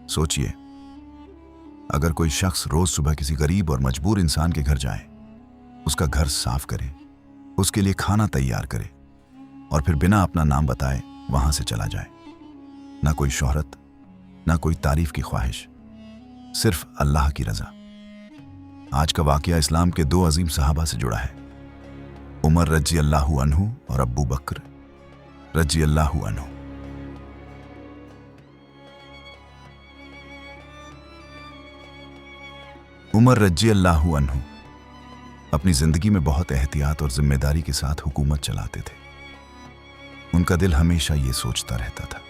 सोचिए, अगर कोई शख्स रोज सुबह किसी गरीब और मजबूर इंसान के घर जाए, उसका घर साफ करे, उसके लिए खाना तैयार करे और फिर बिना अपना नाम बताए वहां से चला जाए। ना कोई शोहरत, ना कोई तारीफ की ख्वाहिश, सिर्फ अल्लाह की रजा। आज का वाकया इस्लाम के दो अजीम सहाबा से जुड़ा है, उमर रजी अल्लाहु अन्हु और अब्बू बकर रजी अल्लाहु अन्हु। उमर रजी अल्लाहु अन्हु अपनी जिंदगी में बहुत एहतियात और जिम्मेदारी के साथ हुकूमत चलाते थे। उनका दिल हमेशा ये सोचता रहता था,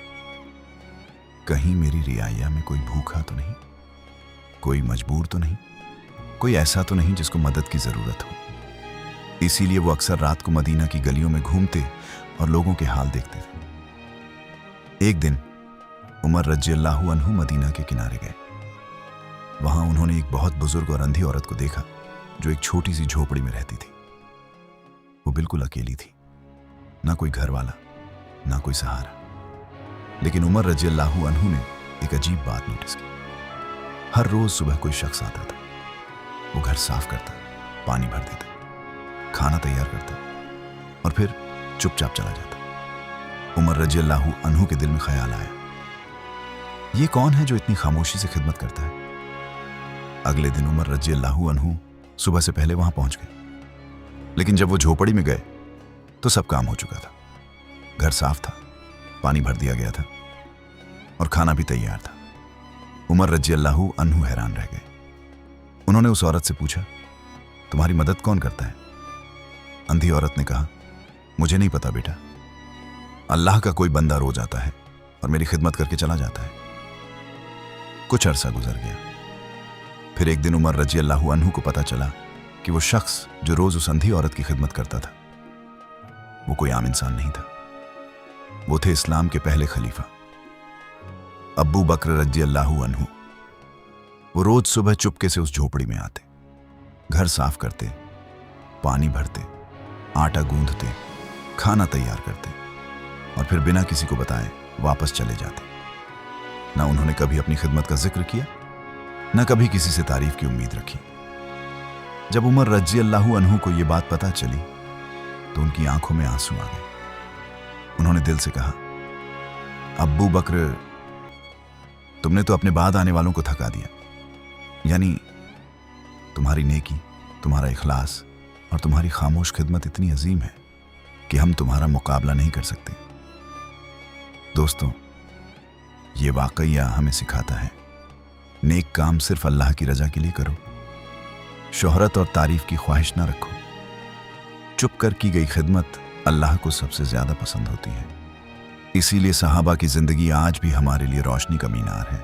कहीं मेरी रियाया में कोई भूखा तो नहीं, कोई मजबूर तो नहीं, कोई ऐसा तो नहीं जिसको मदद की जरूरत हो। इसीलिए वो अक्सर रात को मदीना की गलियों में घूमते और लोगों के हाल देखते थे। एक दिन उमर रजी अल्लाहु अन्हु मदीना के किनारे गए। वहां उन्होंने एक बहुत बुजुर्ग और अंधी औरत को देखा जो एक छोटी सी झोपड़ी में रहती थी। वो बिल्कुल अकेली थी, ना कोई घर वाला, ना कोई सहारा। लेकिन उमर रजी अल्लाहु अन्हु ने एक अजीब बात नोटिस की। हर रोज सुबह कोई शख्स आता था, वो घर साफ करता, पानी भर देता, खाना तैयार करता और फिर चुपचाप चला जाता। उमर रजी अल्लाहु अन्हु के दिल में ख्याल आया, ये कौन है जो इतनी खामोशी से खिदमत करता है। अगले दिन उमर रजी अल्लाहु अन्हु सुबह से पहले वहां पहुंच गए। लेकिन जब वो झोपड़ी में गए तो सब काम हो चुका था। घर साफ था, पानी भर दिया गया था और खाना भी तैयार था। उमर रजी अल्लाहु अन्हु हैरान रह गए। उन्होंने उस औरत से पूछा, तुम्हारी मदद कौन करता है। अंधी औरत ने कहा, मुझे नहीं पता बेटा, अल्लाह का कोई बंदा रोज आता है और मेरी खिदमत करके चला जाता है। कुछ अरसा गुजर गया। फिर एक दिन उमर रजी अल्लाहु अन्हु को पता चला कि वो शख्स जो रोज उस अंधी औरत की खिदमत करता था, वो कोई आम इंसान नहीं था। वो थे इस्लाम के पहले खलीफा अब्बू बकर रजी अल्लाहु अन्हु। वो रोज सुबह चुपके से उस झोपड़ी में आते, घर साफ करते, पानी भरते, आटा गूंथते, खाना तैयार करते और फिर बिना किसी को बताए वापस चले जाते। ना उन्होंने कभी अपनी खिदमत का जिक्र किया, ना कभी किसी से तारीफ की उम्मीद रखी। जब उमर रजी अल्लाहु अन्हु को यह बात पता चली तो उनकी आंखों में आंसू आ गए। उन्होंने दिल से कहा, अब्बू बकर, तुमने तो अपने बाद आने वालों को थका दिया। यानी तुम्हारी नेकी, तुम्हारा इखलास और तुम्हारी खामोश खिदमत इतनी अजीम है कि हम तुम्हारा मुकाबला नहीं कर सकते। दोस्तों, ये वाकया हमें सिखाता है, नेक काम सिर्फ अल्लाह की रजा के लिए करो, शोहरत और तारीफ की ख्वाहिश ना रखो। चुप कर की गई खिदमत अल्लाह को सबसे ज्यादा पसंद होती है। इसीलिए सहाबा की जिंदगी आज भी हमारे लिए रोशनी का मीनार है।